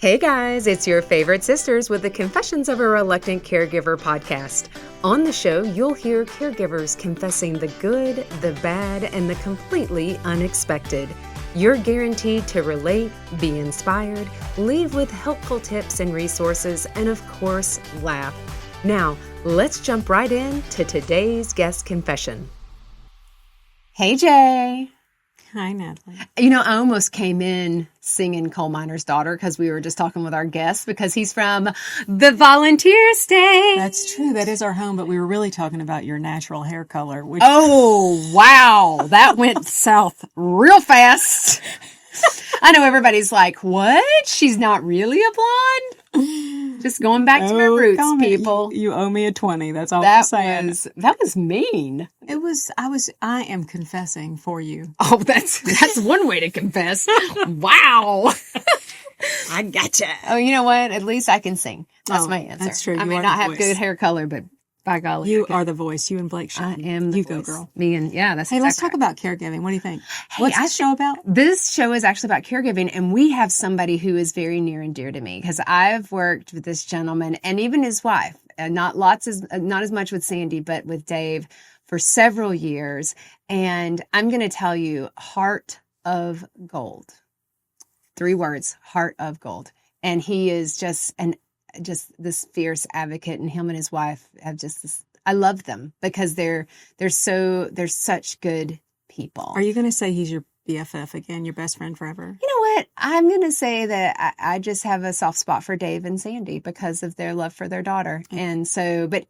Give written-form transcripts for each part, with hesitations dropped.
Hey guys, it's your favorite sisters with the Confessions of a Reluctant Caregiver podcast. On the show, you'll hear caregivers confessing the good, the bad, and the completely unexpected. You're guaranteed to relate, be inspired, leave with helpful tips and resources, and of course, laugh. Now, let's jump right in to today's guest confession. Hey Jay. Hi, Natalie. You know, I almost came in singing Coal Miner's Daughter because we were just talking with our guest because he's from the Volunteer State. That's true. That is our home, but we were really talking about your natural hair color. Which... Oh, wow. That went south real fast. I know everybody's like, what? She's not really a blonde? Just going back to my roots, people. You owe me a 20. That's all I'm saying. That was mean. I am confessing for you. Oh, that's one way to confess. Wow. I gotcha. Oh, you know what? At least I can sing. That's my answer. That's true. I may not have good hair color, but by golly. You are the voice. You and Blake show. I am the You voice. go, girl. Me and, yeah, that's Hey, let's talk about caregiving. What do you think? Hey, What's this show about? This show is actually about caregiving, and we have somebody who is very near and dear to me because I've worked with this gentleman and even his wife, not as much with Sandy, but with Dave for several years. And I'm going to tell you, heart of gold. 3 words, heart of gold. And he is just this fierce advocate, and him and his wife have just this. I love them because they're such good people. Are you going to say he's your BFF again, your best friend forever? You know what? I'm going to say that I just have a soft spot for Dave and Sandy because of their love for their daughter. Mm-hmm. And so, but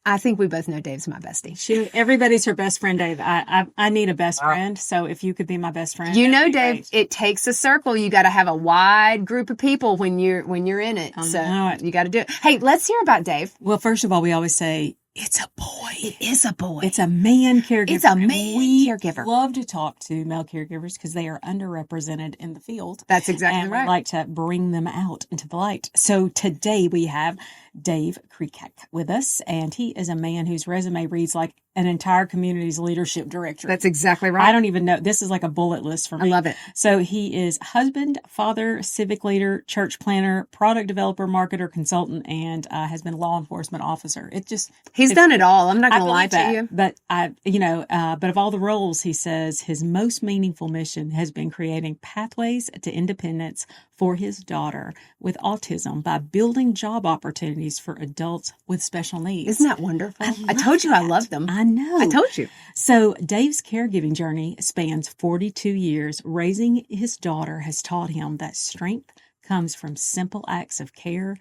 I think we both know Dave's my bestie. Everybody's her best friend, Dave. I need a best friend. So if you could be my best friend, you know, Dave, great. It takes a circle. You got to have a wide group of people when you're in it. So you got to do it. Hey, let's hear about Dave. Well, first of all, we always say, it's a boy. It is a boy. It's a man caregiver. It's a man caregiver. We love to talk to male caregivers because they are underrepresented in the field. That's exactly right. And we like to bring them out into the light. So today we have Dave Krikac with us, and he is a man whose resume reads like an entire community's leadership directory. That's exactly right. I don't even know. This is like a bullet list for me. I love it. So he is husband, father, civic leader, church planner, product developer, marketer, consultant, and has been a law enforcement officer. He's done it all. I'm not going to lie to you. But but of all the roles, he says his most meaningful mission has been creating pathways to independence for his daughter with autism by building job opportunities for adults with special needs. Isn't that wonderful? I told you I love them. I know. I told you. So Dave's caregiving journey spans 42 years. Raising his daughter has taught him that strength comes from simple acts of care,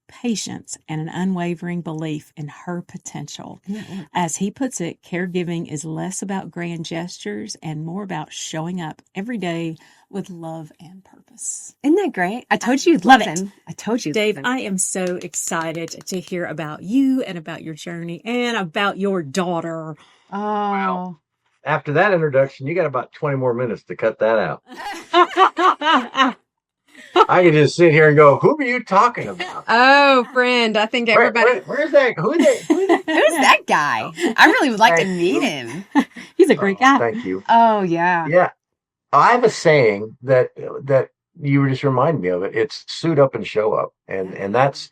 patience, and an unwavering belief in her potential. Mm-hmm. As he puts it, caregiving is less about grand gestures and more about showing up every day with love and purpose. Isn't that great? I told you you'd love him. I told you. Dave, I am so excited to hear about you and about your journey and about your daughter. Oh. Wow. After that introduction, you got about 20 more minutes to cut that out. I could just sit here and go, who are you talking about? Oh, friend, I think everybody... Where's that? Who's that guy? I really would like to meet him. He's a great guy. Thank you. Oh, yeah. Yeah. I have a saying that you were just reminding me of it. It's suit up and show up. And that's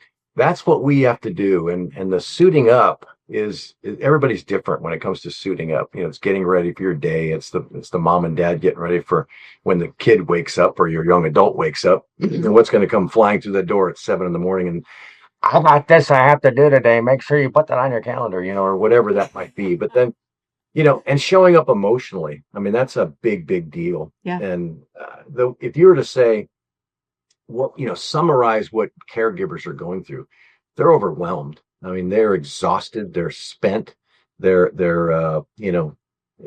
what we have to do. And the suiting up is everybody's different when it comes to suiting up. You know, it's getting ready for your day. It's the mom and dad getting ready for when the kid wakes up or your young adult wakes up and what's going to come flying through the door at 7 a.m. and I got this I have to do today. Make sure you put that on your calendar, or whatever that might be. But then, and showing up emotionally. I mean, that's a big, big deal. Yeah. And if you were to say, summarize what caregivers are going through, they're overwhelmed. I mean, they're exhausted. They're spent. They're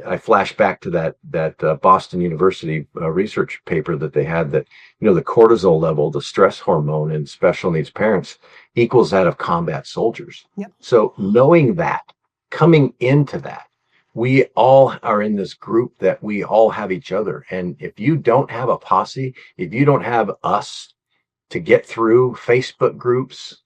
I flash back to that Boston University research paper that they had that, the cortisol level, the stress hormone in special needs parents equals that of combat soldiers. Yep. So knowing that, coming into that, we all are in this group that we all have each other. And if you don't have a posse, if you don't have us to get through Facebook groups,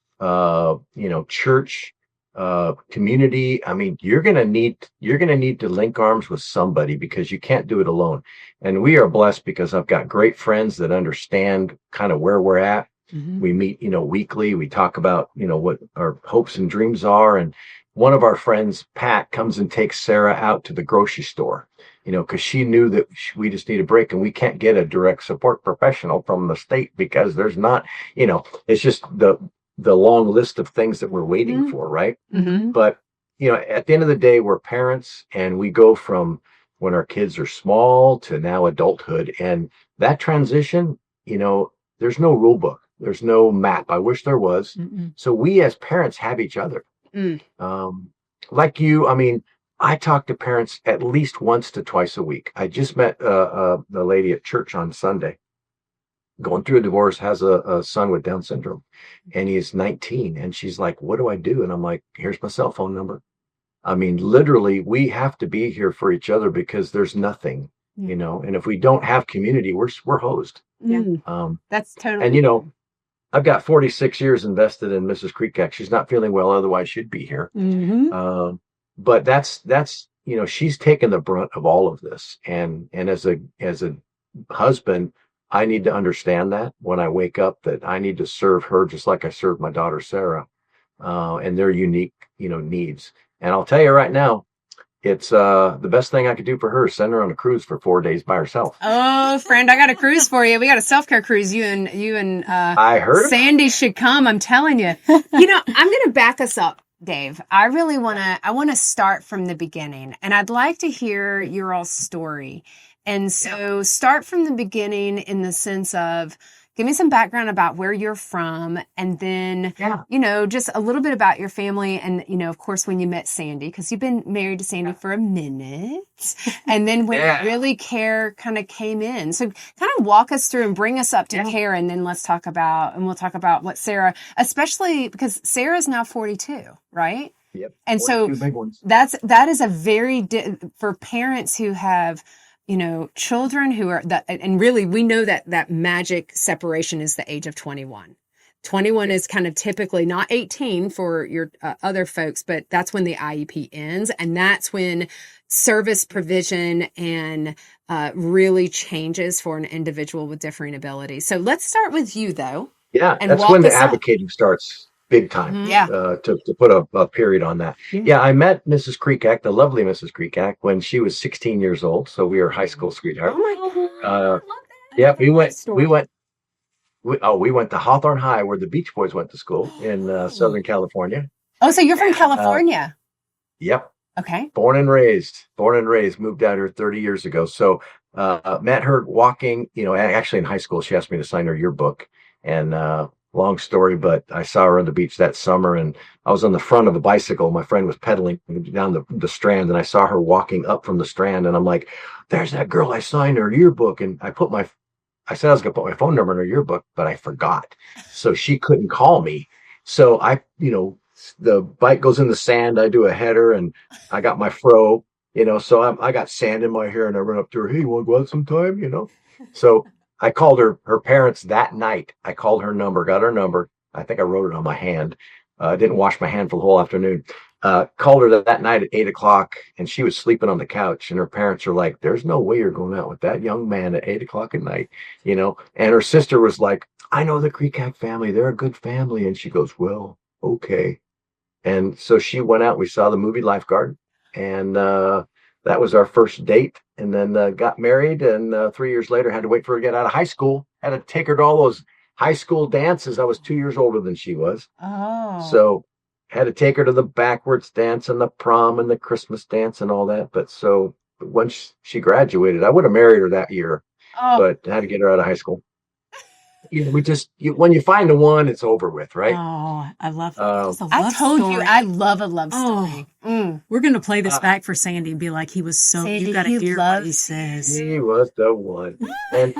church, community, I mean, you're going to need to link arms with somebody because you can't do it alone. And we are blessed because I've got great friends that understand kind of where we're at. We meet, weekly. We talk about, what our hopes and dreams are. And one of our friends, Pat, comes and takes Sarah out to the grocery store, because she knew that we just need a break, and we can't get a direct support professional from the state because there's not, it's just the long list of things that we're waiting for, right? But, at the end of the day, we're parents, and we go from when our kids are small to now adulthood. And that transition, there's no rule book. There's no map. I wish there was. So we as parents have each other. Like you, I talk to parents at least once to twice a week. I just met the lady at church on Sunday, going through a divorce, has a son with Down syndrome, and he's 19. And she's like, "What do I do?" And I'm like, "Here's my cell phone number." Literally, we have to be here for each other because there's nothing, and if we don't have community, we're hosed. That's totally. And, I've got 46 years invested in Mrs. Krikac. She's not feeling well, otherwise she'd be here. But that's she's taken the brunt of all of this. And as a husband, I need to understand that when I wake up, that I need to serve her just like I serve my daughter Sarah, and their unique needs. And I'll tell you right now, it's the best thing I could do for her is send her on a cruise for 4 days by herself. Oh, friend, I got a cruise for you. We got a self-care cruise. You and I heard Sandy should come. I'm telling you. I'm going to back us up, Dave. I really want to start from the beginning, and I'd like to hear your all story. And so start from the beginning in the sense of, give me some background about where you're from, and then, just a little bit about your family. And, of course, when you met Sandy, because you've been married to Sandy for a minute, and then when really Care kind of came in. So kind of walk us through and bring us up to Care, and then we'll talk about what Sarah, especially because Sarah's now 42, right? Yep. And so big ones. that is a very, for parents who have, children who are that, and really we know that magic separation is the age of 21. 21 is kind of typically not 18 for your other folks, but that's when the IEP ends. And that's when service provision and really changes for an individual with differing abilities. So let's start with you though. Yeah. And that's when the advocating starts big time. To put a period on that. I met Mrs. Krikac, the lovely Mrs. Krikac, when she was 16 years old. So we were high school sweethearts. Oh my God. We went to Hawthorne High, where the Beach Boys went to school in Southern California. Oh, so you're from California? Yep. Okay. Born and raised, moved out here 30 years ago. So met her walking, actually in high school. She asked me to sign her yearbook, and long story, but I saw her on the beach that summer, and I was on the front of a bicycle. My friend was pedaling down the strand, and I saw her walking up from the strand, and I'm like, "There's that girl I signed her yearbook." And I said I was going to put my phone number in her yearbook, but I forgot. So she couldn't call me. So the bike goes in the sand. I do a header, and I got my fro, so I got sand in my hair, and I run up to her. "Hey, you want to go out sometime?" So I called her parents that night. I called her number, got her number. I think I wrote it on my hand. I didn't wash my hand for the whole afternoon. Called her that night at 8:00, and she was sleeping on the couch. And her parents are like, "There's no way you're going out with that young man at 8:00 at night," And her sister was like, "I know the Krikac family. They're a good family." And she goes, "Well, okay." And so she went out. We saw the movie Lifeguard, and that was our first date. And then got married, and 3 years later had to wait for her to get out of high school. Had to take her to all those high school dances. I was 2 years older than she was. Oh. So had to take her to the backwards dance and the prom and the Christmas dance and all that. But so once she graduated, I would have married her that year, but had to get her out of high school. When you find the one, it's over with, right? Oh, I love that. I told you I love a love story. We're going to play this back for Sandy and be like, he was so, Sandy, you got to hear what he says. He was the one. And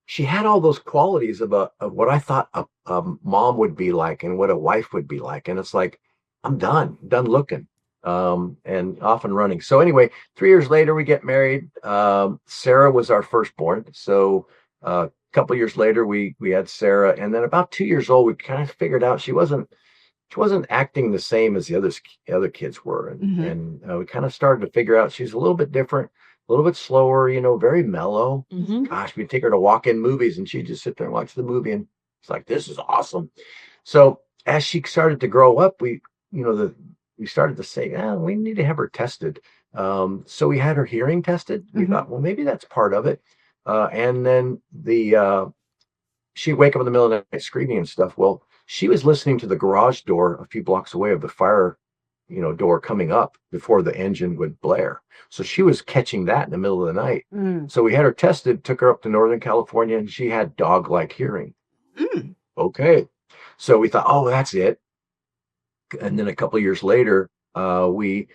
she had all those qualities of what I thought a mom would be like and what a wife would be like. And it's like, I'm done looking. And off and running. So anyway, 3 years later, we get married. Sarah was our firstborn. So a couple of years later, we had Sarah. And then about 2 years old, we kind of figured out she wasn't acting the same as the other kids were. And we kind of started to figure out she's a little bit different. a little bit slower, very mellow. Mm-hmm. Gosh, we'd take her to walk-in movies and she'd just sit there and watch the movie. And it's like, this is awesome. So as she started to grow up, we started to say, we need to have her tested. So we had her hearing tested. We thought, well, maybe that's part of it. And then she'd wake up in the middle of the night screaming and stuff. Well, she was listening to the garage door a few blocks away of the fire, door coming up before the engine would blare. So she was catching that in the middle of the night. So we had her tested, took her up to Northern California, and she had dog-like hearing. Okay. So we thought, oh, that's it. And then a couple of years later, we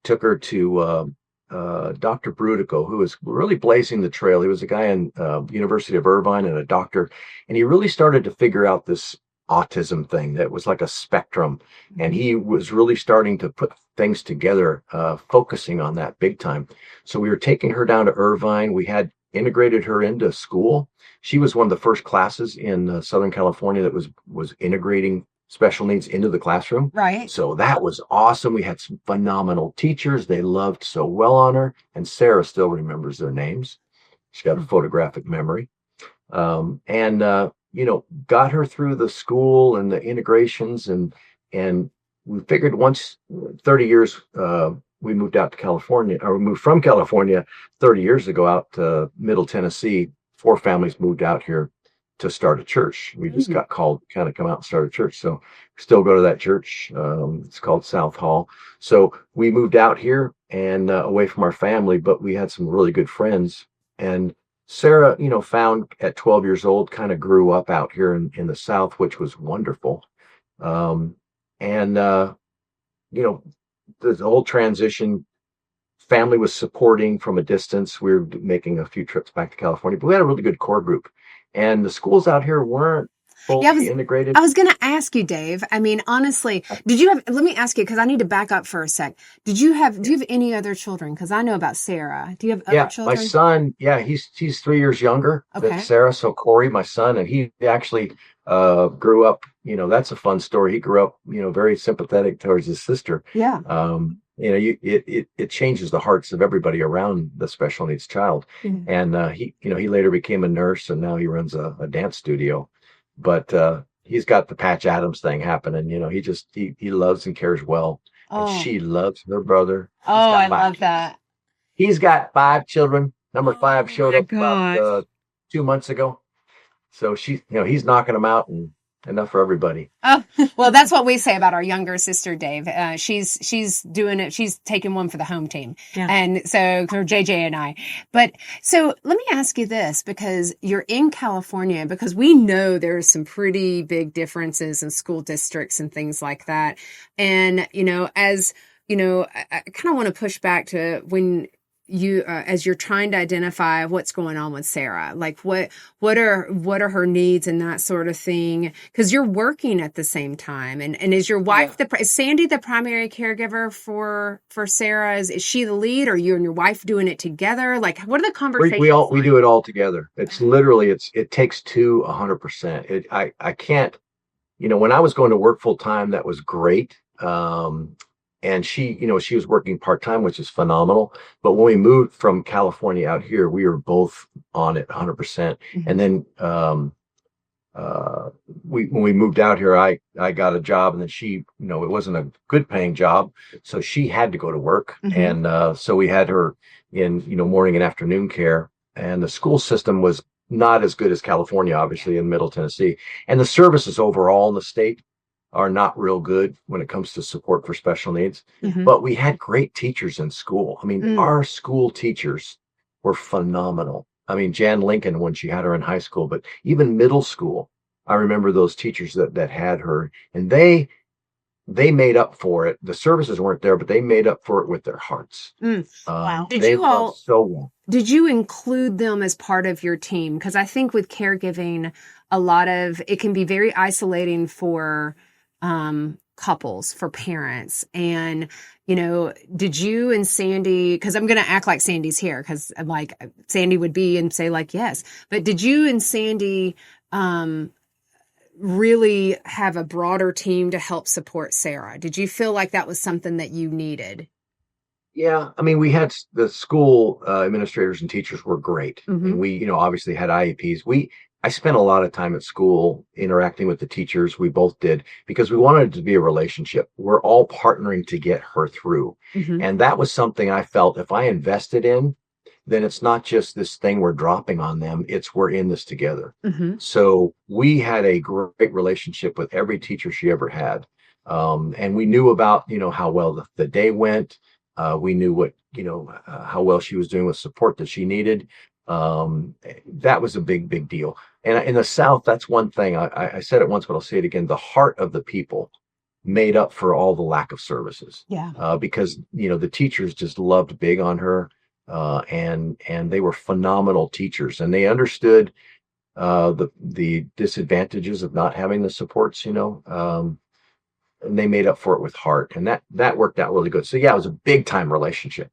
took her to Dr. Brudico, who was really blazing the trail. He was a guy in University of Irvine and a doctor, and he really started to figure out this autism thing that was like a spectrum. And he was really starting to put things together, focusing on that big time. So we were taking her down to Irvine. We had integrated her into school. She was one of the first classes in Southern California that was integrating special needs into the classroom. Right. So that was awesome. We had some phenomenal teachers. They loved so well on her. And Sarah still remembers their names. She's got a photographic memory. Got her through the school and the integrations. And we figured once 30 years, we moved out to California, or we moved from California 30 years ago out to Middle Tennessee. 4 families moved out here to start a church. We just got called to kind of come out and start a church. So still go to that church. It's called South Hall. So we moved out here and away from our family, but we had some really good friends. And Sarah, found at 12 years old, kind of grew up out here in the South, which was wonderful. The whole transition, family was supporting from a distance. We were making a few trips back to California, but we had a really good core group. And the schools out here weren't fully integrated. I was going to ask you, Dave. I mean, honestly, let me ask you, because I need to back up for a sec. Do you have any other children? Because I know about Sarah. Do you have other children? My son, he's 3 years younger than Sarah. So Corey, my son, and he actually grew up, that's a fun story. He grew up, very sympathetic towards his sister. Yeah. It changes the hearts of everybody around the special needs child. Mm-hmm. And he later became a nurse, and now he runs a dance studio. But he's got the Patch Adams thing happening. He loves and cares well. And she loves her brother. I love that. He's got 5 children. Number 5 showed up about 2 months ago. So he's knocking them out, and enough for everybody. Oh, well, that's what we say about our younger sister, Dave. She's doing it. She's taking one for the home team. Yeah. And so for JJ and I, but so let me ask you this, because you're in California, because we know there's some pretty big differences in school districts and things like that. And, I kind of want to push back to when you, as you're trying to identify what's going on with Sarah, like what are her needs and that sort of thing, because you're working at the same time, and is your wife is Sandy the primary caregiver for Sarah? Is she the lead, or you and your wife doing it together? Like, what are the conversations? We do it all together. It's literally it takes 2 100%. I can't, when I was going to work full time, that was great. And she was working part-time, which is phenomenal. But when we moved from California out here, we were both on it 100%. Mm-hmm. And then when we moved out here, I got a job, and then she, it wasn't a good paying job. So she had to go to work. Mm-hmm. And so we had her in, morning and afternoon care. And the school system was not as good as California, obviously, in Middle Tennessee. And the services overall in the state are not real good when it comes to support for special needs. Mm-hmm. But we had great teachers in school. I mean, our school teachers were phenomenal. I mean, Jan Lincoln, when she had her in high school, but even middle school, I remember those teachers that had her, and they made up for it. The services weren't there, but they made up for it with their hearts. Wow. Did you include them as part of your team? Because I think with caregiving, it can be very isolating for couples, for parents. And, did you and Sandy, because I'm going to act like Sandy's here, because I'm like, Sandy would be and say like, yes. But did you and Sandy really have a broader team to help support Sarah? Did you feel like that was something that you needed? Yeah, I mean, we had the school administrators and teachers were great, Mm-hmm. and we, obviously had IEPs. I spent a lot of time at school interacting with the teachers. We both did because we wanted it to be a relationship. We're all partnering to get her through, Mm-hmm. and that was something I felt if I invested in, then it's not just this thing we're dropping on them; it's we're in this together. Mm-hmm. So we had a great relationship with every teacher she ever had, and we knew about how well the day went. We knew how well she was doing with support that she needed. That was a big deal. And in the South, that's one thing. I said it once, but I'll say it again. The heart of the people made up for all the lack of services, Yeah. because the teachers just loved big on her, and they were phenomenal teachers, and they understood the disadvantages of not having the supports. And they made up for it with heart, and that worked out really good. So yeah, it was a big time relationship,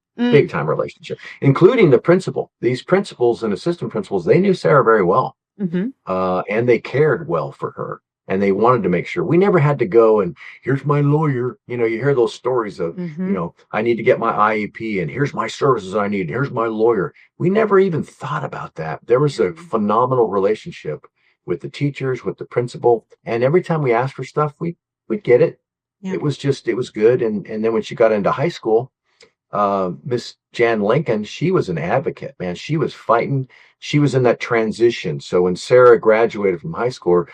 including the principal. These principals and assistant principals, they knew Sarah very well, Mm-hmm. and they cared well for her, and they wanted to make sure we never had to go and here's my lawyer. You hear those stories of Mm-hmm. I need to get my IEP, and here's my services I need. Here's my lawyer. We never even thought about that. There was a phenomenal relationship with the teachers, with the principal, and every time we asked for stuff, we'd get it. Yeah. It was good. And then when she got into high school, Miss Jan Lincoln, she was an advocate, man. She was fighting. She was in that transition. So when Sarah graduated from high school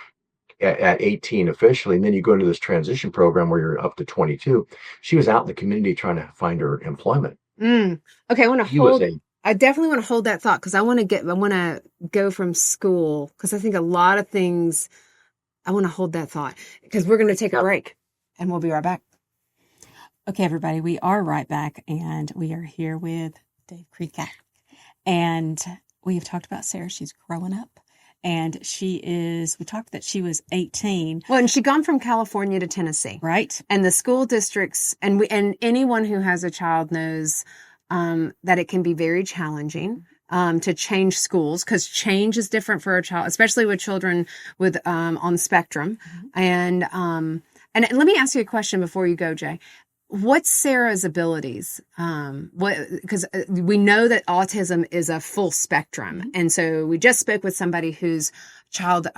at 18 officially, and then you go into this transition program where you're up to 22, she was out in the community trying to find her employment. Okay, She was I definitely want to hold that thought because I want to go from school because I think a lot of things, I want to hold that thought because we're going to take a break and we'll be right back. Okay, everybody, we are right back, and we are here with Dave Krikac. And we have talked about Sarah. She's growing up, and we talked that she was 18. Well, and she'd gone from California to Tennessee. Right. And the school districts, and anyone who has a child knows that it can be very challenging to change schools because change is different for a child, especially with children with on the spectrum. Mm-hmm. And let me ask you a question before you go, Jay. What's Sarah's abilities? Because we know that autism is a full spectrum. Mm-hmm. And so we just spoke with somebody whose child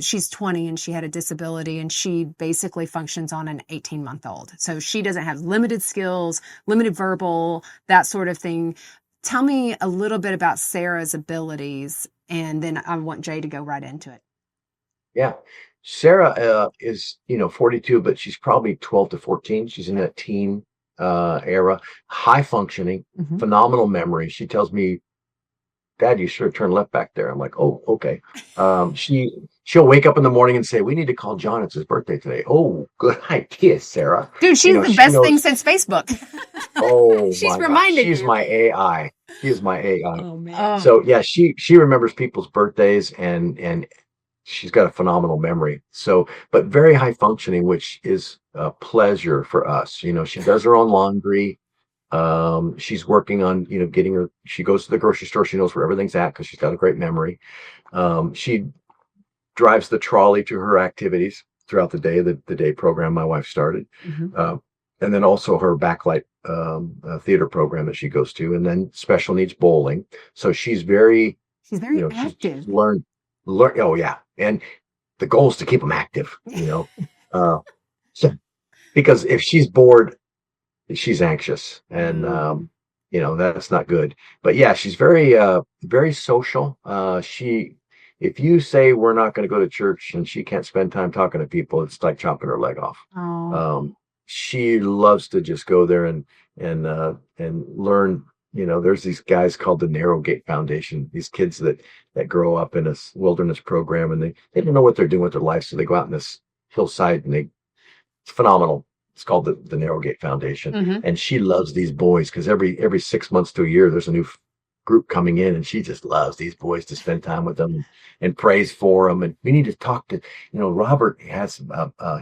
she's 20 and she had a disability and she basically functions on an 18-month-old. So she doesn't have limited skills, limited verbal, that sort of thing. Tell me a little bit about Sarah's abilities, and then I want Jay to go right into it. Yeah. Sarah is 42, but she's probably 12 to 14. She's in that teen era, high functioning, Mm-hmm. phenomenal memory. She tells me, Dad, you should have turned left back there. I'm like, oh, okay. She'll wake up in the morning and say, we need to call John. It's his birthday today. Oh, good idea, Sarah. Dude, she's the best thing since Facebook. Oh, she's reminded you. She's my AI. She is my AI. Oh, man. So yeah, she remembers people's birthdays and she's got a phenomenal memory. So, but very high functioning, which is a pleasure for us. She does her own laundry. She's working on, she goes to the grocery store. She knows where everything's at because she's got a great memory. She drives the trolley to her activities throughout the day, the day program my wife started. Mm-hmm. And then also her backlight theater program that she goes to, and then special needs bowling. So she's very active. She's learned. Oh yeah, and the goal is to keep them active. So, because if she's bored, she's anxious, and that's not good. But yeah, she's very social. If you say we're not going to go to church and she can't spend time talking to people, it's like chopping her leg off. Oh. She loves to just go there and learn. There's these guys called the Narrow Gate Foundation, these kids that grow up in a wilderness program, and they don't know what they're doing with their life. So they go out in this hillside and it's phenomenal. It's called the Narrow Gate Foundation. Mm-hmm. And she loves these boys because every 6 months to a year, there's a new group coming in, and she just loves these boys to spend time with them and prays for them. And we need to talk to, Robert has,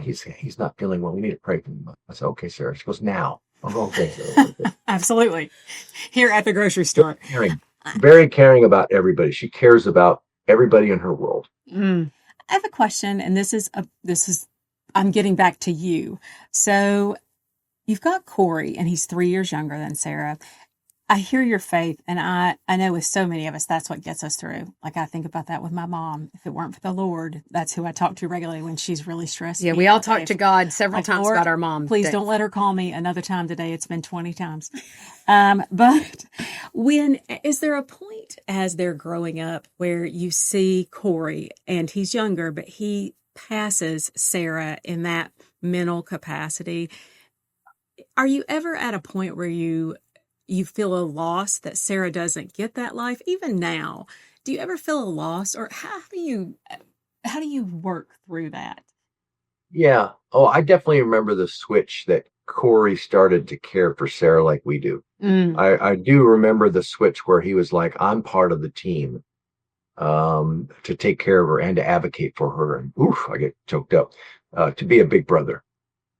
he's not feeling well. We need to pray for him. I said, okay, Sarah. She goes, now. Okay. Absolutely. Here at the grocery store. Very caring about everybody. She cares about everybody in her world. I have a question, and this is I'm getting back to you. So you've got Corey, and he's 3 years younger than Sarah. I hear your faith, and I know with so many of us, that's what gets us through. Like, I think about that with my mom. If it weren't for the Lord, that's who I talk to regularly when she's really stressed. Yeah, we all talk to God several times Lord, about our mom. Please don't let her call me another time today. It's been 20 times. But is there a point as they're growing up where you see Corey, and he's younger, but he passes Sarah in that mental capacity? Are you ever at a point where you feel a loss that Sarah doesn't get that life? Even now, do you ever feel a loss, or how do you work through that? Yeah. Oh, I definitely remember the switch that Corey started to care for Sarah like we do. I do remember the switch where he was like, I'm part of the team to take care of her and to advocate for her. And I get choked up, to be a big brother,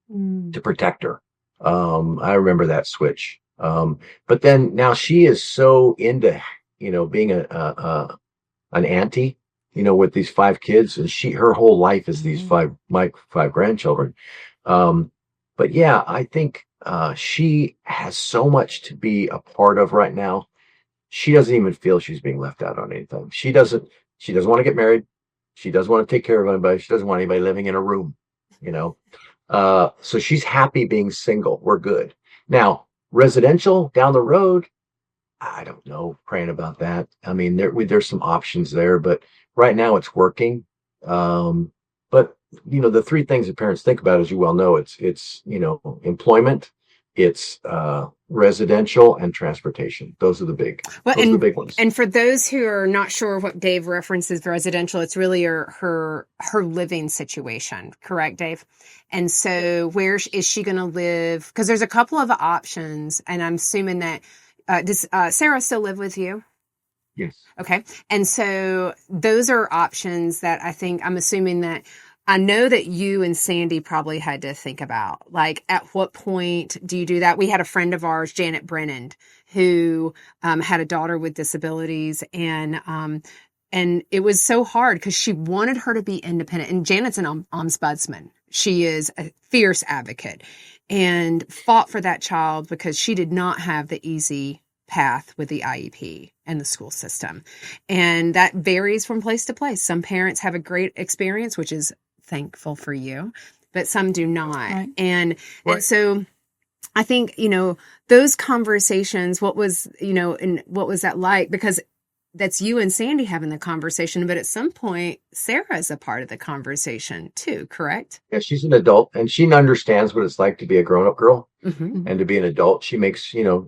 to protect her. I remember that switch. But then now she is so into, being an auntie, with these 5 kids, and her whole life is these my 5 grandchildren. But yeah, I think she has so much to be a part of right now. She doesn't even feel she's being left out on anything. She doesn't want to get married. She doesn't want to take care of anybody. She doesn't want anybody living in a room, so she's happy being single. We're good. Now, residential down the road, I don't know, praying about that. I mean, there's some options there, but right now it's working. But the 3 things that parents think about, as you well know, it's employment, it's residential, and transportation. Those are the big ones. And for those who are not sure what Dave references residential, it's really her living situation, correct, Dave? And so where is she going to live? Because there's a couple of options, and I'm assuming that does Sarah still live with you? Yes. Okay. And so those are options that I'm assuming that I know that you and Sandy probably had to think about. Like, at what point do you do that? We had a friend of ours, Janet Brennan, who had a daughter with disabilities, and it was so hard because she wanted her to be independent. And Janet's an ombudsman. She is a fierce advocate and fought for that child because she did not have the easy path with the IEP and the school system. And that varies from place to place. Some parents have a great experience, which is thankful for you, but some do not. Right. And so I think, those conversations, what was that like? Because that's you and Sandy having the conversation, but at some point, Sarah is a part of the conversation too, correct? Yeah, she's an adult, and she understands what it's like to be a grown-up girl and to be an adult. She makes,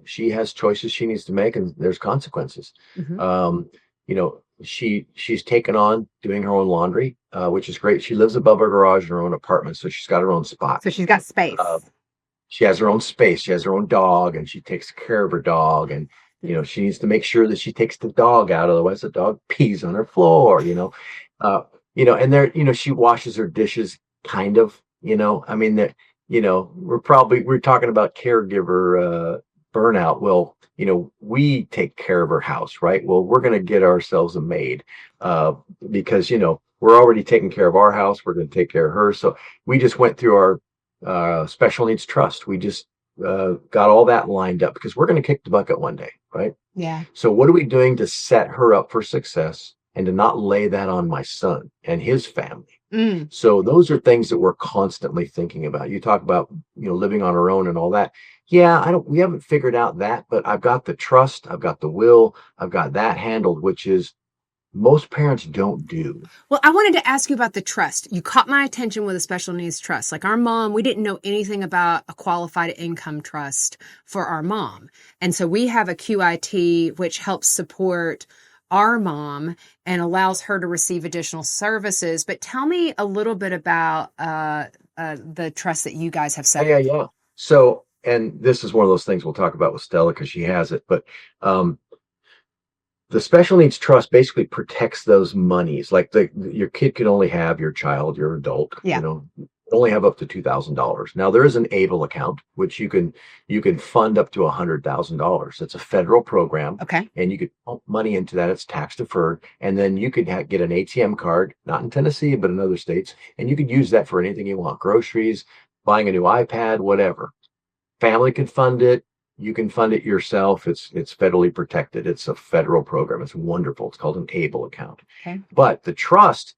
she has choices she needs to make, and there's consequences. She's taken on doing her own laundry, which is great. She lives above her garage in her own apartment, so she's got her own spot. So she's got space. She has her own space. She has her own dog, and she takes care of her dog. And she needs to make sure that she takes the dog out, otherwise the dog pees on her floor. And there, she washes her dishes, kind of. I mean, that we're talking about caregiver burnout. Well, we take care of her house, right? Well, we're going to get ourselves a maid because, we're already taking care of our house. We're going to take care of her. So we just went through our special needs trust. We just got all that lined up because we're going to kick the bucket one day, right? Yeah. So what are we doing to set her up for success and to not lay that on my son and his family? So those are things that we're constantly thinking about. You talk about, living on our own and all that. Yeah, we haven't figured out that, but I've got the trust, I've got the will, I've got that handled, which is most parents don't do. Well, I wanted to ask you about the trust. You caught my attention with a special needs trust. Like our mom, we didn't know anything about a qualified income trust for our mom. And so we have a QIT, which helps support our mom and allows her to receive additional services. But tell me a little bit about the trust that you guys have set up. Yeah. So, and this is one of those things we'll talk about with Stella because she has it. But the special needs trust basically protects those monies. Like your kid can only have your child, your adult, only have up to $2,000. Now there is an ABLE account, which you can fund up to $100,000. It's a federal program. Okay. And you could pump money into that. It's tax deferred. And then you could get an ATM card, not in Tennessee, but in other states. And you could use that for anything you want, groceries, buying a new iPad, whatever. family can fund it. You can fund it yourself. It's federally protected. It's a federal program. It's wonderful. It's called an ABLE account. Okay. But the trust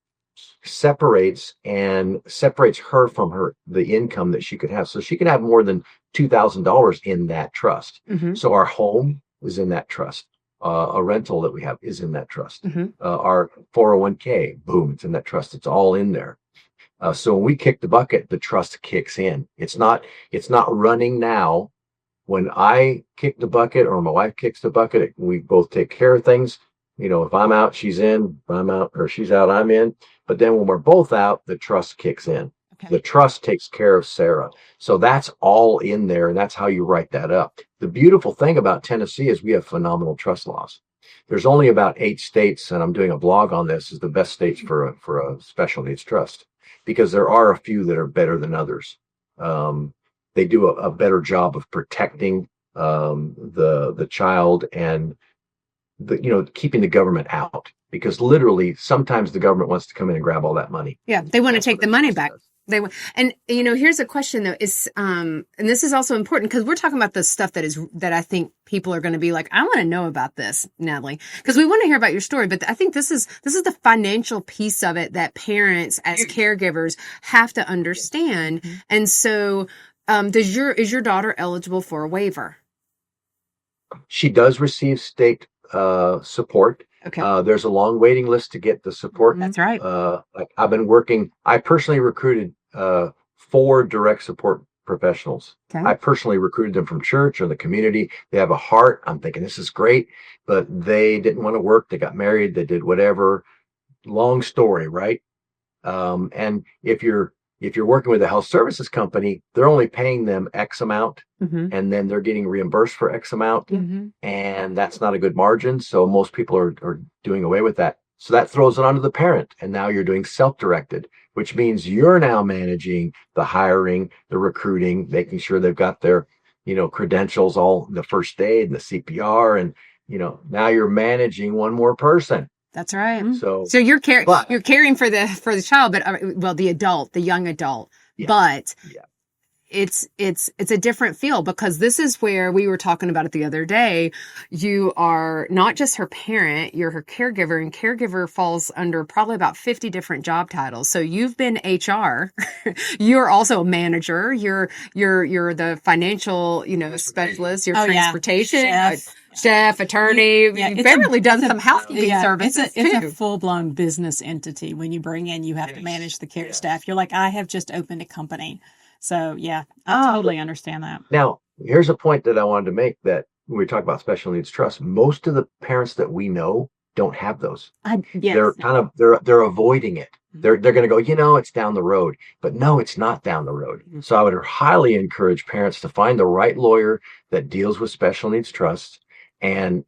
separates her from the income that she could have. So she can have more than $2,000 in that trust. Mm-hmm. So our home is in that trust. A rental that we have is in that trust. Mm-hmm. Our 401k, boom, it's in that trust. It's all in there. So when we kick the bucket, the trust kicks in. It's not running now. When I kick the bucket or my wife kicks the bucket, we both take care of things. If I'm out, she's in. If I'm out or she's out, I'm in. But then when we're both out, the trust kicks in. Okay. The trust takes care of Sarah. So that's all in there, and that's how you write that up. The beautiful thing about Tennessee is we have phenomenal trust laws. There's only about 8 states, and I'm doing a blog on this, is the best states for a special needs trust, because there are a few that are better than others. They do a better job of protecting the child and keeping the government out, because literally sometimes the government wants to come in and grab all that money. Yeah, they want to take the money back. And here's a question though, is and this is also important because we're talking about the stuff that I think people are going to be like, I want to know about this, Natalie, because we want to hear about your story. But I think this is the financial piece of it that parents as caregivers have to understand. Mm-hmm. And so, is your daughter eligible for a waiver? She does receive state support. Okay. There's a long waiting list to get the support. That's right. I personally recruited 4 direct support professionals. Okay. I personally recruited them from church or the community. They have a heart. I'm thinking this is great, but they didn't want to work. They got married. They did whatever. Long story, right? And if you're working with a health services company, they're only paying them X amount, mm-hmm. and then they're getting reimbursed for X amount, mm-hmm. and that's not a good margin. So most people are doing away with that. So that throws it onto the parent, and now you're doing self-directed, which means you're now managing the hiring, the recruiting, making sure they've got their, credentials, all the first aid and the CPR, and now you're managing one more person. That's right. So you're caring for the child, but the young adult, yeah. But yeah. It's a different feel, because this is where we were talking about it the other day. You are not just her parent, you're her caregiver, and caregiver falls under probably about 50 different job titles. So you've been HR, you're also a manager, you're the financial, specialist, your transportation, chef, attorney. Yeah, you've barely done some housekeeping services too. It's a full-blown business entity. When you bring in, you have to manage the care staff. You're like, I have just opened a company. So, yeah, I totally understand that. Now, here's a point that I wanted to make, that when we talk about special needs trust, most of the parents that we know don't have those. Yes. They're avoiding it. They're going to go, it's down the road. But no, it's not down the road. Mm-hmm. So I would highly encourage parents to find the right lawyer that deals with special needs trust, and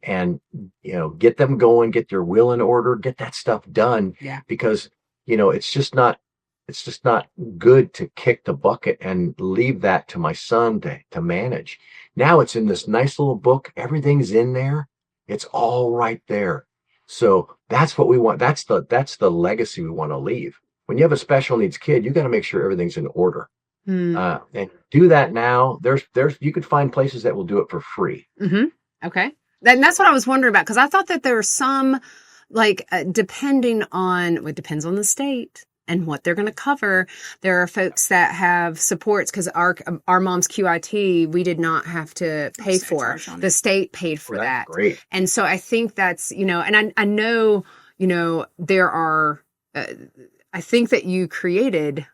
get them going, get their will in order, get that stuff done. Yeah. Because, it's just not good to kick the bucket and leave that to my son to manage. Now it's in this nice little book. Everything's in there. It's all right there. So that's what we want. That's the legacy we want to leave. When you have a special needs kid, you got to make sure everything's in order. And do that now. You could find places that will do it for free. Mm-hmm. Okay. And that's what I was wondering about, because I thought that there were some, depending on, it depends on the state and what they're going to cover. There are folks that have supports, because our mom's QIT, we did not have to pay for. The state paid for that. Great. And so I think that's, and I know, there are, I think that you created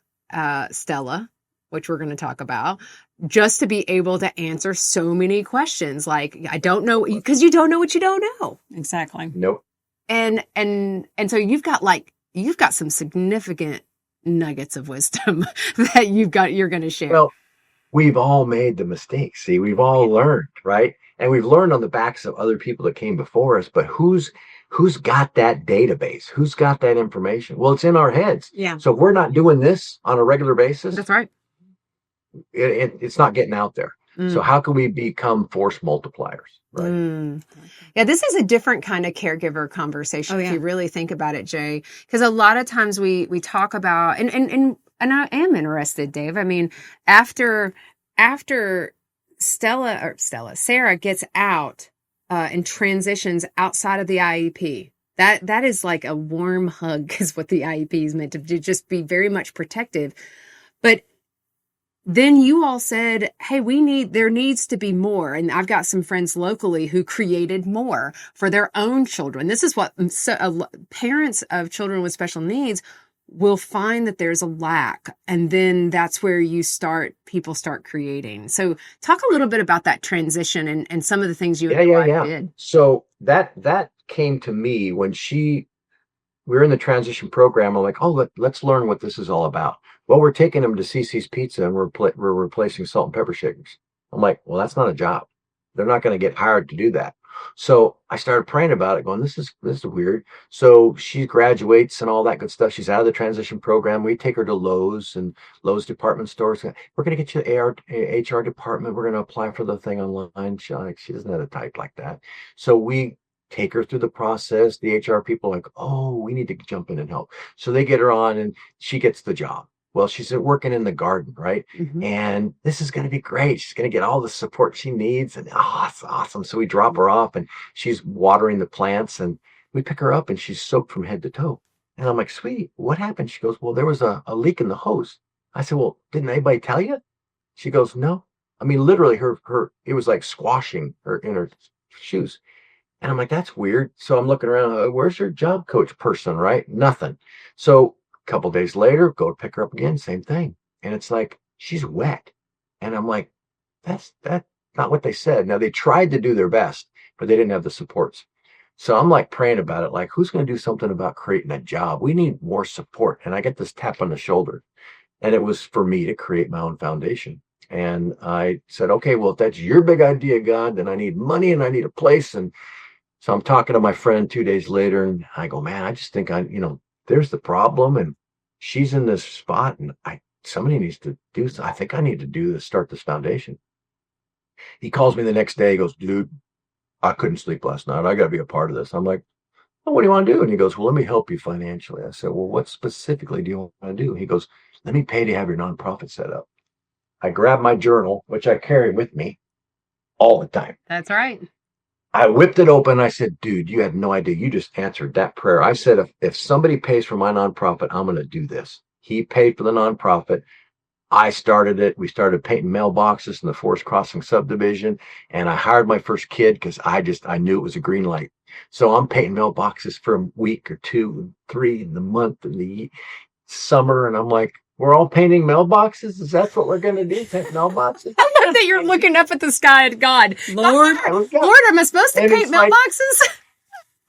Stella, which we're going to talk about, just to be able to answer so many questions. Like, I don't know, because you don't know what you don't know. Exactly. Nope. And so you've got some significant nuggets of wisdom that you're going to share. Well, we've all made the mistakes. See, we've all learned, right? And we've learned on the backs of other people that came before us, but who's got that database? Who's got that information? Well, it's in our heads. Yeah. So if we're not doing this on a regular basis, that's right. It's not getting out there. So how can we become force multipliers? Right. Yeah, this is a different kind of caregiver conversation if you really think about it, Jay. Because a lot of times we talk about, and I am interested, Dave. I mean, after Sarah gets out and transitions outside of the IEP. That is like a warm hug is what the IEP is meant to do, just be very much protective. But then you all said, hey, there needs to be more. And I've got some friends locally who created more for their own children. This is what parents of children with special needs will find, that there's a lack. And then that's where people start creating. So talk a little bit about that transition and some of the things you and your wife did. So that came to me when we were in the transition program. I'm like, oh, let's learn what this is all about. Well, we're taking them to CC's Pizza and we're replacing salt and pepper shakers. I'm like, well, that's not a job. They're not going to get hired to do that. So I started praying about it, going, this is weird. So she graduates and all that good stuff. She's out of the transition program. We take her to Lowe's and Lowe's department stores. We're going to get you the HR department. We're going to apply for the thing online. She doesn't have a type like that. So we take her through the process. The HR people are like, oh, we need to jump in and help. So they get her on and she gets the job. Well, she's working in the garden, right? Mm-hmm. And this is going to be great. She's going to get all the support she needs. And it's awesome. So we drop her off and she's watering the plants and we pick her up and she's soaked from head to toe. And I'm like, sweetie, what happened? She goes, well, there was a leak in the hose. I said, well, didn't anybody tell you? She goes, no. I mean, literally it was like squashing her in her shoes. And I'm like, that's weird. So I'm looking around, where's your job coach person, right? Nothing. So a couple of days later, go to pick her up again, same thing. And it's like, she's wet. And I'm like, that's not what they said. Now, they tried to do their best, but they didn't have the supports. So I'm like praying about it, like, who's going to do something about creating a job? We need more support. And I get this tap on the shoulder. And it was for me to create my own foundation. And I said, okay, well, if that's your big idea, God, then I need money and I need a place. And so I'm talking to my friend 2 days later and I go, man, I just think there's the problem and she's in this spot and somebody needs to do something. I think I need to do this, start this foundation. He calls me the next day. He goes, dude, I couldn't sleep last night. I got to be a part of this. I'm like, well, what do you want to do? And he goes, well, let me help you financially. I said, well, what specifically do you want to do? He goes, let me pay to have your nonprofit set up. I grabbed my journal, which I carry with me all the time. That's right. I whipped it open. I said, dude, you had no idea. You just answered that prayer. I said, if somebody pays for my nonprofit, I'm going to do this. He paid for the nonprofit. I started it. We started painting mailboxes in the Forest Crossing subdivision. And I hired my first kid because I knew it was a green light. So I'm painting mailboxes for a week or 2, 3 in the month in the summer. And I'm like, we're all painting mailboxes? Is that what we're going to do? Paint mailboxes? I love that you're looking up at the sky at God. Lord, am I supposed to paint mailboxes?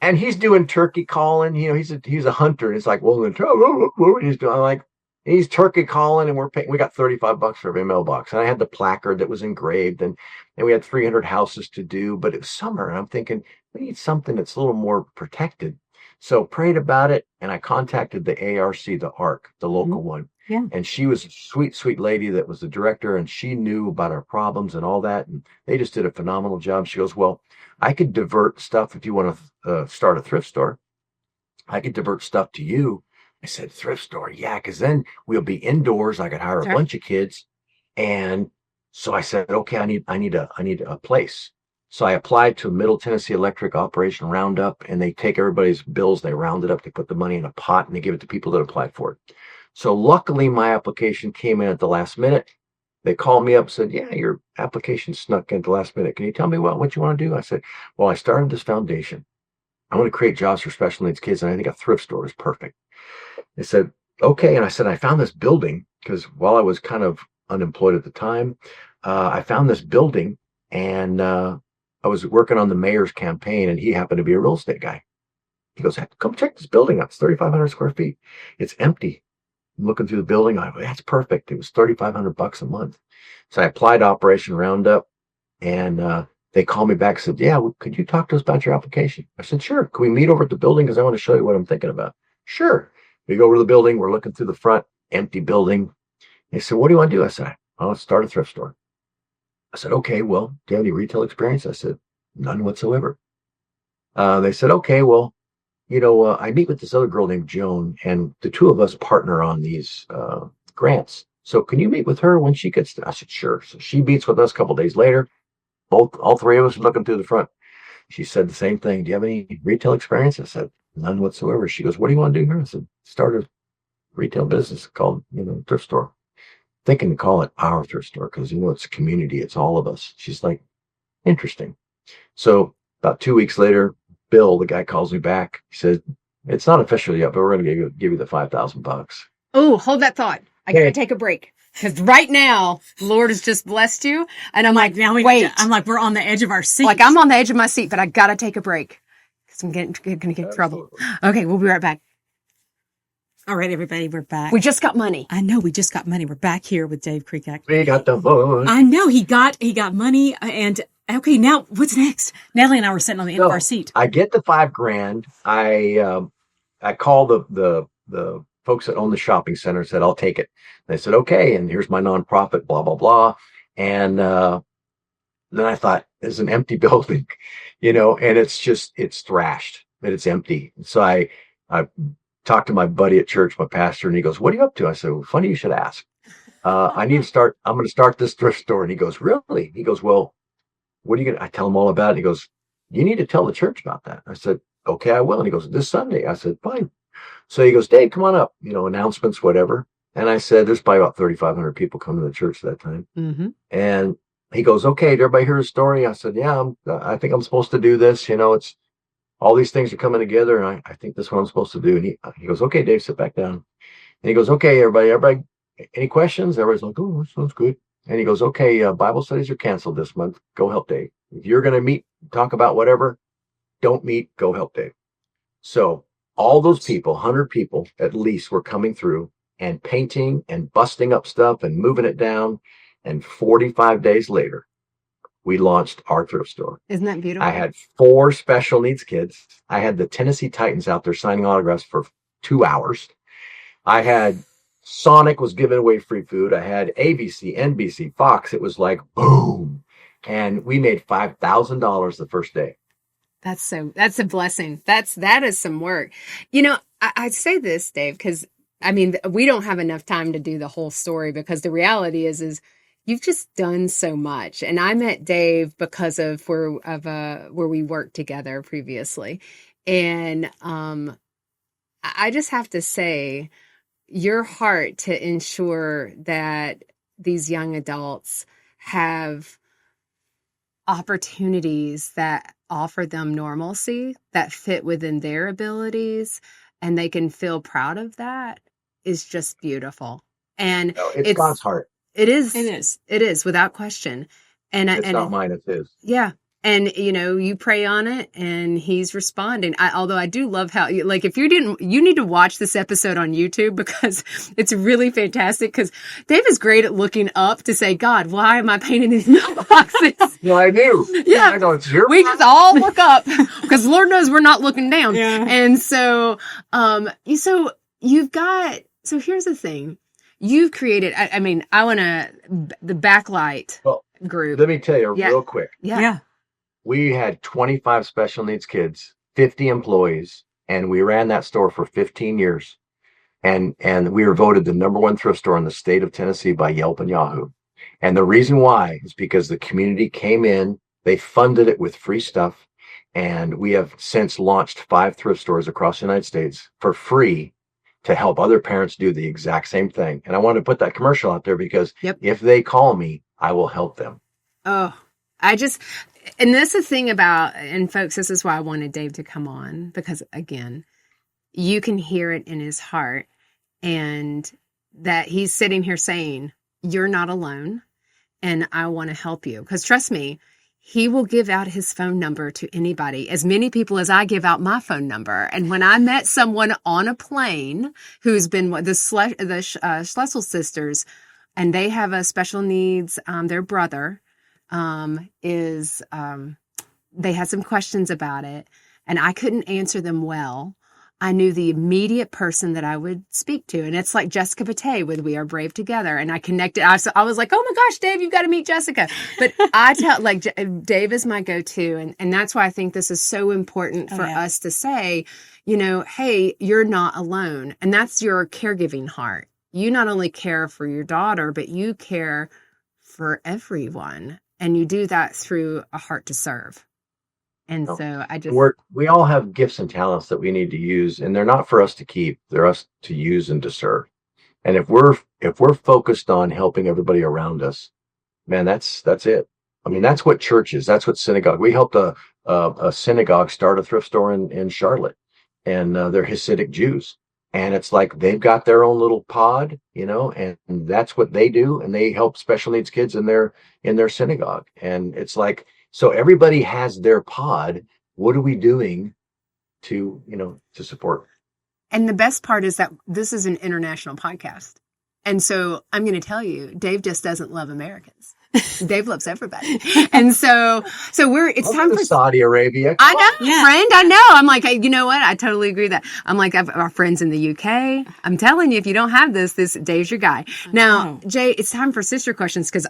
And he's doing turkey calling. He's a hunter. And it's like, well, what he's doing. I'm like, he's turkey calling and we got $35 for every mailbox. And I had the placard that was engraved and we had 300 houses to do, but it was summer. And I'm thinking, we need something that's a little more protected. So prayed about it. And I contacted the ARC, the ARC, the local one. Yeah. And she was a sweet, sweet lady that was the director and she knew about our problems and all that. And they just did a phenomenal job. She goes, well, I could divert stuff if you want to start a thrift store. I could divert stuff to you. I said, thrift store? Yeah, because then we'll be indoors. I could hire a bunch of kids. And so I said, okay, I need a place. So I applied to Middle Tennessee Electric Operation Roundup, and they take everybody's bills, they round it up, they put the money in a pot, and they give it to people that applied for it. So luckily, my application came in at the last minute. They called me up and said, yeah, your application snuck in at the last minute. Can you tell me what you want to do? I said, well, I started this foundation. I want to create jobs for special needs kids, and I think a thrift store is perfect. They said, okay. And I said, I found this building because while I was kind of unemployed at the time, I found this building and I was working on the mayor's campaign and he happened to be a real estate guy. He goes, come check this building out. It's 3,500 square feet. It's empty. I'm looking through the building. I go, that's perfect. It was $3,500 a month. So I applied to Operation Roundup and they called me back and said, yeah, could you talk to us about your application? I said, sure. Can we meet over at the building? Because I want to show you what I'm thinking about. Sure. We go over to the building. We're looking through the front, empty building. They said, what do you want to do? I said, I'll start a thrift store. I said, okay, well, do you have any retail experience? I said, none whatsoever. They said, okay, well, I meet with this other girl named Joan, and the two of us partner on these grants. So can you meet with her when she gets there? I said, sure. So she meets with us a couple days later. All three of us are looking through the front. She said the same thing. Do you have any retail experience? I said, none whatsoever. She goes, what do you want to do here? I said, start a retail business called, thrift store. Thinking to call it our thrift store because, it's a community. It's all of us. She's like, interesting. So about 2 weeks later, Bill, the guy, calls me back. He says, it's not official yet, but we're going to give you the $5,000. Oh, hold that thought. I gotta take a break because right now, the Lord has just blessed you, and I'm like, now wait. I'm like, we're on the edge of our seat. Like I'm on the edge of my seat, but I gotta take a break because I'm going to get in trouble. Okay, we'll be right back. All right, everybody, we're back. We just got money. I know, we just got money. We're back here with Dave Krikac. We got the money. I know he got money, and okay, now what's next? Natalie and I were sitting on the end of our seat. I get the $5,000. I call the folks that own the shopping center and said, I'll take it. They said, okay, and here's my nonprofit, blah, blah, blah. And then I thought, there's an empty building, and it's thrashed, but it's empty. So I talked to my buddy at church, my pastor, and he goes, what are you up to? I said, well, funny you should ask. I'm going to start this thrift store. And he goes, really? He goes, well, what are you going to, I tell him all about it. He goes, you need to tell the church about that. I said, okay, I will. And he goes, this Sunday. I said, fine. So he goes, Dave, come on up, announcements, whatever. And I said, there's probably about 3,500 people coming to the church that time. Mm-hmm. And he goes, okay, did everybody hear the story? I said, yeah, I think I'm supposed to do this. It's all these things are coming together. And I think this is what I'm supposed to do. And he goes, okay, Dave, sit back down. And he goes, okay, everybody, any questions? Everybody's like, oh, that sounds good. And he goes, okay, Bible studies are canceled this month. Go help Dave. If you're going to meet, talk about whatever, don't meet, go help Dave. So all those people, 100 people at least, were coming through and painting and busting up stuff and moving it down. And 45 days later, we launched our thrift store. Isn't that beautiful? I had 4 special needs kids. I had the Tennessee Titans out there signing autographs for 2 hours. I had Sonic was giving away free food. I had ABC, NBC, Fox. It was like boom. And we made $5,000 the first day. That's a blessing. That is some work. I say this, Dave, because we don't have enough time to do the whole story because the reality is you've just done so much. And I met Dave because of where we worked together previously. And I just have to say, your heart to ensure that these young adults have opportunities that offer them normalcy, that fit within their abilities, and they can feel proud of that is just beautiful. And it's God's heart. It is without question. And it's not mine, it's his. Yeah. And, you pray on it and he's responding. Although I do love how, if you need to watch this episode on YouTube because it's really fantastic because Dave is great at looking up to say, God, why am I painting these mailboxes? No, I do. Yeah. I know it's your we just all look up because Lord knows we're not looking down. Yeah. And so, so here's the thing. You've created, I want the backlight group. Let me tell you real quick. Yeah. We had 25 special needs kids, 50 employees, and we ran that store for 15 years. And we were voted the #1 thrift store in the state of Tennessee by Yelp and Yahoo. And the reason why is because the community came in, they funded it with free stuff. And we have since launched 5 thrift stores across the United States for free to help other parents do the exact same thing. And I want to put that commercial out there because if they call me, I will help them. Oh, and that's the thing about, and folks, this is why I wanted Dave to come on, because again, you can hear it in his heart and that he's sitting here saying, you're not alone and I want to help you. Because trust me, he will give out his phone number to anybody, as many people as I give out my phone number. And when I met someone on a plane who's been the Schlesel sisters, and they have a special needs, their brother, they had some questions about it and I couldn't answer them well. I knew the immediate person that I would speak to. And it's like Jessica Pate with We Are Brave Together. And I connected. I was like, oh my gosh, Dave, you've got to meet Jessica. But I tell Dave is my go-to. And that's why I think this is so important for us to say, hey, you're not alone. And that's your caregiving heart. you not only care for your daughter, but you care for everyone. And you do that through a heart to serve. And No. so We all have gifts and talents that we need to use, and they're not for us to keep. They're us to use and to serve. And if we're focused on helping everybody around us, man, that's it. I mean, that's what church is. That's what synagogue. We helped a synagogue start a thrift store in Charlotte, and they're Hasidic Jews. And it's like they've got their own little pod, and that's what they do. And they help special needs kids in their synagogue. And it's like, so everybody has their pod. What are we doing to support? And the best part is that this is an international podcast. And so I'm going to tell you, Dave just doesn't love Americans. Dave loves everybody. And so it's time for Saudi Arabia. I know, friend. I know. I'm like, you know what? I totally agree with that. I'm like, I've our friends in the UK. I'm telling you, if you don't have this Dave's your guy. Now, Jay, it's time for sister questions because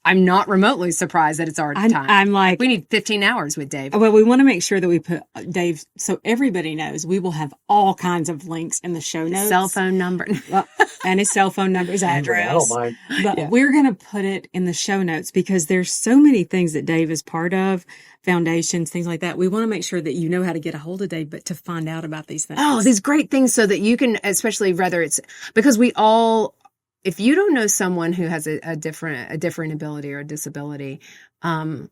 I'm not remotely surprised that it's already time. I'm like, we need 15 hours with Dave. Well, we want to make sure that we put Dave so everybody knows. We will have all kinds of links in the show notes. Cell phone number. And his cell phone number, his address. I don't mind. But we're going to put it in the show notes because there's so many things that Dave is part of, foundations, things like that. We want to make sure that you know how to get a hold of Dave, but to find out about these things. Oh, these great things so that you can, especially whether it's because if you don't know someone who has a different ability or a disability, widen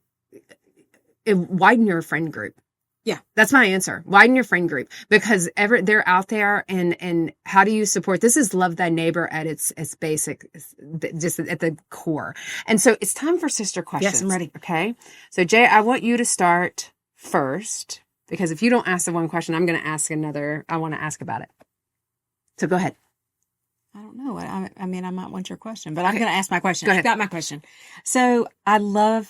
your friend group. Yeah, that's my answer. Widen your friend group because they're out there and how do you support? This is love thy neighbor at its basic, just at the core. And so it's time for sister questions. Yes, I'm ready. Okay. So Jay, I want you to start first because if you don't ask the one question, I'm going to ask another. I want to ask about it. So go ahead. I don't know. I mean, I might want your question, but I'm going to ask my question. Go ahead. I've got my question. So I love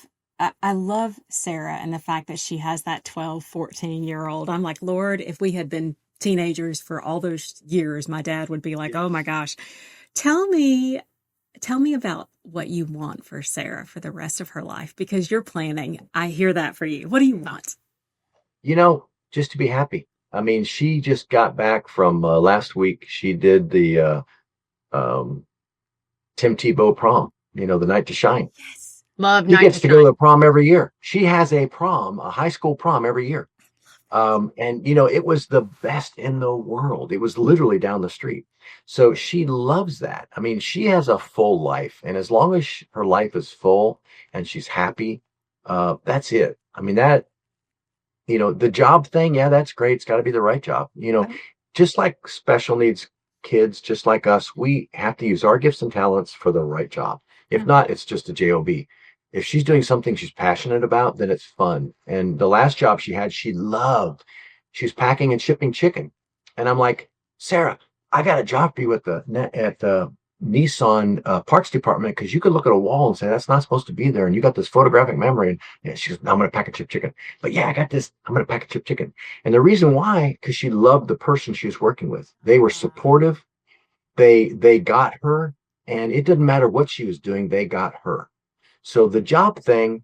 Sarah and the fact that she has that 12, 14-year-old. I'm like, Lord, if we had been teenagers for all those years, my dad would be like, oh my gosh, tell me about what you want for Sarah for the rest of her life, because you're planning. I hear that for you. What do you want? Just to be happy. I mean, she just got back from last week. She did the Tim Tebow prom, the night to shine. Yes. Love he night gets to to go to the prom every year. She has a high school prom every year. And it was the best in the world. It was literally down the street. So she loves that. I mean, she has a full life. And as long as her life is full and she's happy, that's it. I mean, the job thing, yeah, that's great. It's got to be the right job. Just like special needs kids, just like us, we have to use our gifts and talents for the right job. If not, it's just a job. If she's doing something she's passionate about, then it's fun. And the last job she had, she loved. She was packing and shipping chicken. And I'm like, Sarah, I got a job for you at the Nissan parts department because you could look at a wall and say, that's not supposed to be there. And you got this photographic memory. And she goes, no, I'm going to pack and ship chicken. But yeah, I got this. I'm going to pack and ship chicken. And the reason why, because she loved the person she was working with. They were supportive. They got her. And it didn't matter what she was doing. They got her. So the job thing,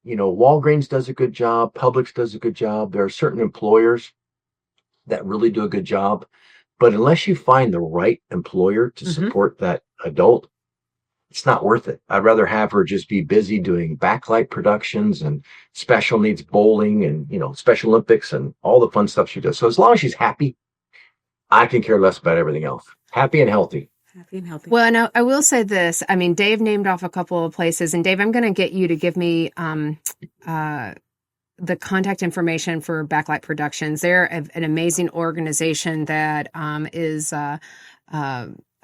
Walgreens does a good job. Publix does a good job. There are certain employers that really do a good job. But unless you find the right employer to support that adult, it's not worth it. I'd rather have her just be busy doing backlight productions and special needs bowling and, Special Olympics and all the fun stuff she does. So as long as she's happy, I can care less about everything else. Happy and healthy. Happy and healthy. Well, and I will say this. I mean, Dave named off a couple of places. And Dave, I'm going to get you to give me the contact information for Backlight Productions. They're an amazing organization that is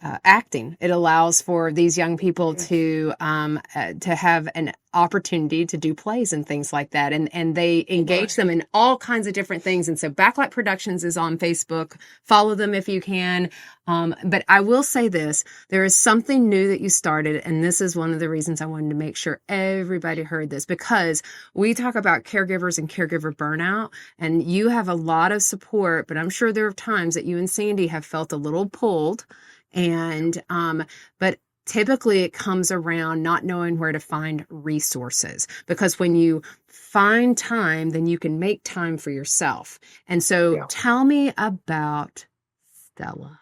acting. It allows for these young people to have an opportunity to do plays and things like that. And they engage them in all kinds of different things. And so Backlight Productions is on Facebook. Follow them if you can. But I will say this, there is something new that you started. And this is one of the reasons I wanted to make sure everybody heard this, because we talk about caregivers and caregiver burnout, and you have a lot of support, but I'm sure there are times that you and Sandy have felt a little pulled. And, but typically it comes around not knowing where to find resources, because when you find time, then you can make time for yourself. And so tell me about Stella.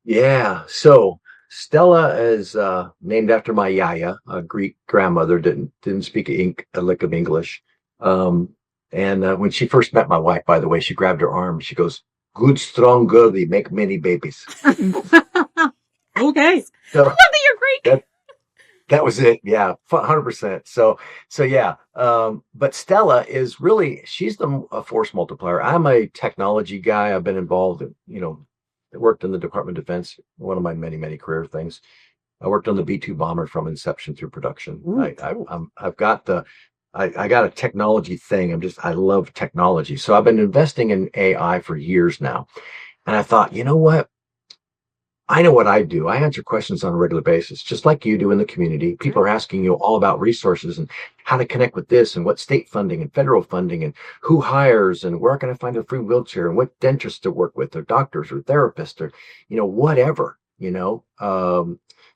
Yeah. So Stella is named after my yaya, a Greek grandmother. Didn't speak a lick of English. And when she first met my wife, by the way, she grabbed her arm. She goes, "Good, strong girlie, make many babies." Okay. I love that you're Greek. That was it. Yeah, 100%. So yeah. But Stella is really, she's a force multiplier. I'm a technology guy. I've been involved in, worked in the Department of Defense, one of my many, many career things. I worked on the B-2 bomber from inception through production. Ooh, I've got I got a technology thing. I love technology. So I've been investing in AI for years now. And I thought, you know what? I know what I do. I answer questions on a regular basis, just like you do in the community. People are asking you all about resources and how to connect with this and what state funding and federal funding and who hires and where can I find a free wheelchair and what dentists to work with or doctors or therapists or, whatever.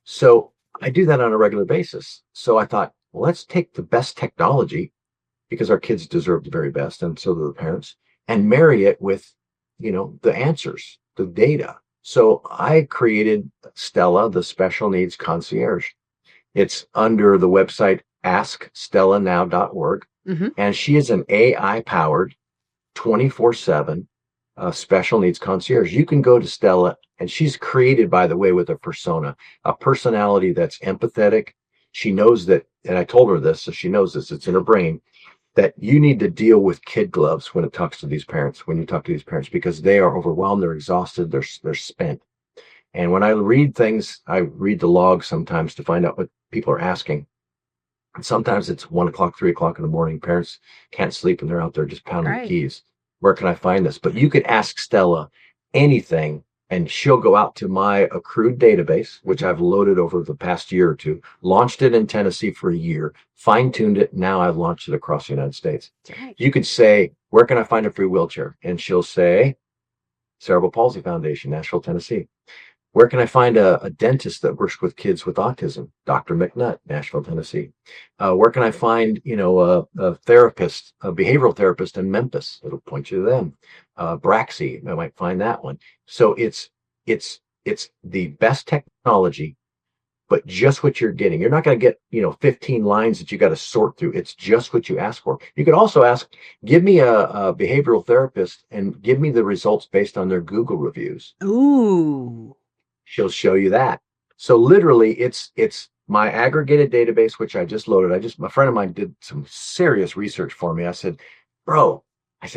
So I do that on a regular basis. So I thought, well, let's take the best technology because our kids deserve the very best and so do the parents and marry it with, the answers, the data. So I created Stella, the special needs concierge. It's under the website askstellanow.org. mm-hmm. And she is an AI powered 24/7 special needs concierge. You can go to Stella, and she's created, by the way, with a persona, a personality that's empathetic. She knows that, and I told her this, so she knows this, it's in her brain, that you need to deal with kid gloves when you talk to these parents, because they are overwhelmed, they're exhausted, they're spent. And when I read things, I read the log sometimes to find out what people are asking. And sometimes it's 1 o'clock, 3 o'clock in the morning. Parents can't sleep and they're out there just pounding the keys. Where can I find this? But you could ask Stella anything and she'll go out to my accrued database, which I've loaded over the past year or two, launched it in Tennessee for a year, fine-tuned it. Now I've launched it across the United States. Right. You could say, where can I find a free wheelchair? And she'll say, Cerebral Palsy Foundation, Nashville, Tennessee. Where can I find a dentist that works with kids with autism? Dr. McNutt, Nashville, Tennessee. Where can I find, a therapist, a behavioral therapist in Memphis? It'll point you to them. Braxy, I might find that one. So it's the best technology, but just what you're getting. You're not going to get, 15 lines that you got to sort through. It's just what you ask for. You could also ask, give me a behavioral therapist and give me the results based on their Google reviews. Ooh. She'll show you that. So literally it's my aggregated database, which I just loaded. A friend of mine did some serious research for me. I said,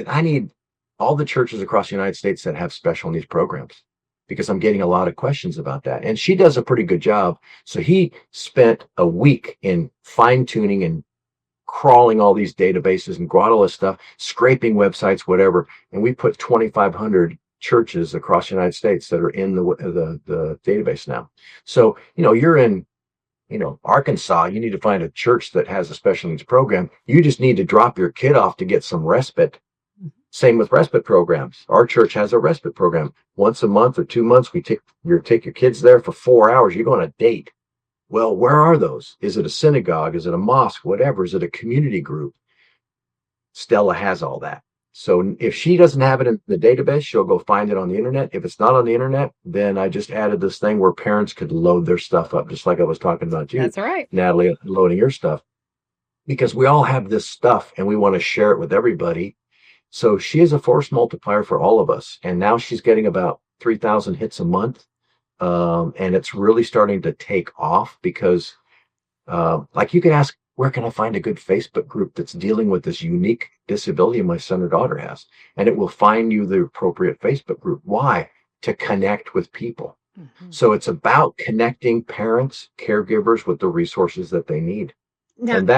I need all the churches across the United States that have special needs programs because I'm getting a lot of questions about that. And she does a pretty good job. So he spent a week in fine tuning and crawling all these databases and got all this stuff, scraping websites, whatever. And we put 2,500 churches across the United States that are in the database now. So, you're in, Arkansas, you need to find a church that has a special needs program. You just need to drop your kid off to get some respite. Same with respite programs. Our church has a respite program. Once a month or 2 months, we take your kids there for 4 hours. You go on a date. Well, where are those? Is it a synagogue? Is it a mosque? Whatever. Is it a community group? Stella has all that. So if she doesn't have it in the database, she'll go find it on the internet. If it's not on the internet, then I just added this thing where parents could load their stuff up, just like I was talking about you. That's right. Natalie, loading your stuff. Because we all have this stuff and we want to share it with everybody. So she is a force multiplier for all of us. And now she's getting about 3,000 hits a month. And it's really starting to take off because, like you could ask, where can I find a good Facebook group that's dealing with this unique disability my son or daughter has? And it will find you the appropriate Facebook group. Why? To connect with people. Mm-hmm. So it's about connecting parents, caregivers with the resources that they need. Now, and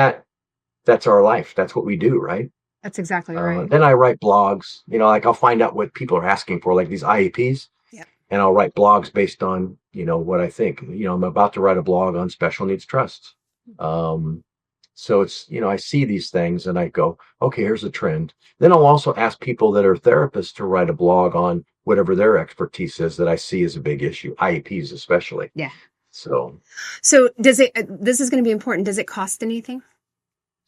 that's our life. That's what we do, right? That's exactly right. Then I write blogs, like I'll find out what people are asking for, like these IEPs. Yeah. And I'll write blogs based on, what I think. I'm about to write a blog on special needs trusts. So it's, I see these things and I go, okay, here's a trend. Then I'll also ask people that are therapists to write a blog on whatever their expertise is that I see as a big issue, IEPs especially. Yeah. So does it, this is going to be important. Does it cost anything?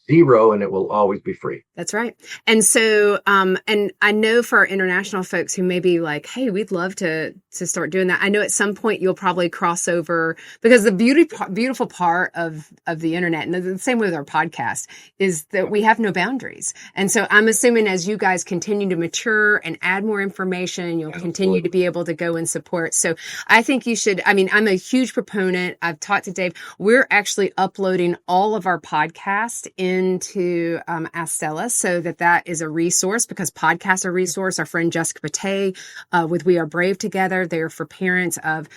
zero, and it will always be free. That's right. And so, and I know for our international folks who may be like, hey, we'd love to start doing that. I know at some point you'll probably cross over, because the beautiful part of the internet, and the same way with our podcast, is that we have no boundaries. And so I'm assuming as you guys continue to mature and add more information, you'll continue to be able to go and support. So I think you should, I mean, I'm a huge proponent. I've talked to Dave. We're actually uploading all of our podcasts into Ask Stella, so that is a resource, because podcasts are a resource. Our friend Jessica Pate with We Are Brave Together, they're for parents of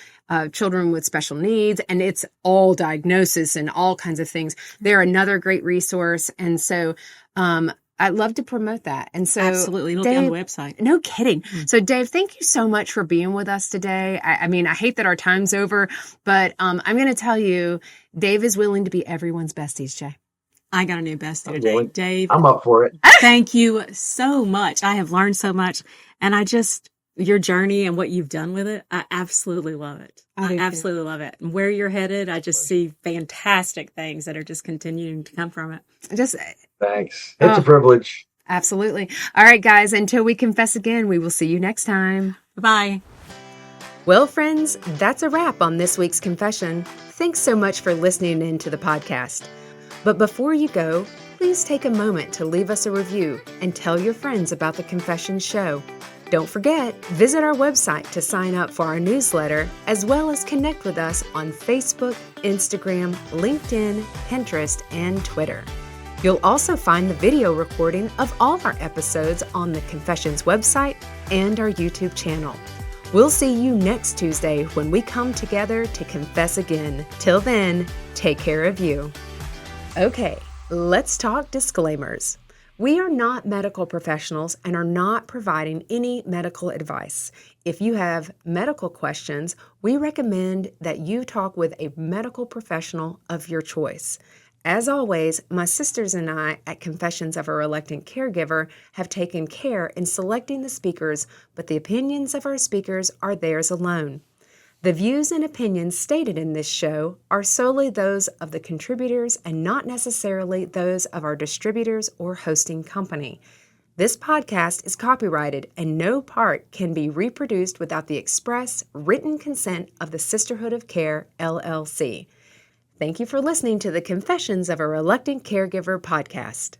children with special needs, and it's all diagnosis and all kinds of things. They're another great resource. And so I'd love to promote that. And so absolutely, look on the website. No kidding. So Dave, thank you so much for being with us today. I mean, I hate that our time's over, but I'm going to tell you, Dave is willing to be everyone's besties, Jay. I got a new bestie today. Dave, I'm up for it. Thank you so much. I have learned so much, and your journey and what you've done with it, I absolutely love it. I absolutely love it. And where you're headed, I just see fantastic things that are just continuing to come from it. Thanks. It's a privilege. Absolutely. All right, guys, until we confess again, we will see you next time. Bye. Well, friends, that's a wrap on this week's confession. Thanks so much for listening in to the podcast. But before you go, please take a moment to leave us a review and tell your friends about the Confessions show. Don't forget, visit our website to sign up for our newsletter, as well as connect with us on Facebook, Instagram, LinkedIn, Pinterest, and Twitter. You'll also find the video recording of all our episodes on the Confessions website and our YouTube channel. We'll see you next Tuesday when we come together to confess again. Till then, take care of you. Okay, let's talk disclaimers. We are not medical professionals and are not providing any medical advice. If you have medical questions, we recommend that you talk with a medical professional of your choice. As always, my sisters and I at Confessions of a Reluctant Caregiver have taken care in selecting the speakers, but the opinions of our speakers are theirs alone. The views and opinions stated in this show are solely those of the contributors and not necessarily those of our distributors or hosting company. This podcast is copyrighted and no part can be reproduced without the express written consent of the Sisterhood of Care, LLC. Thank you for listening to the Confessions of a Reluctant Caregiver podcast.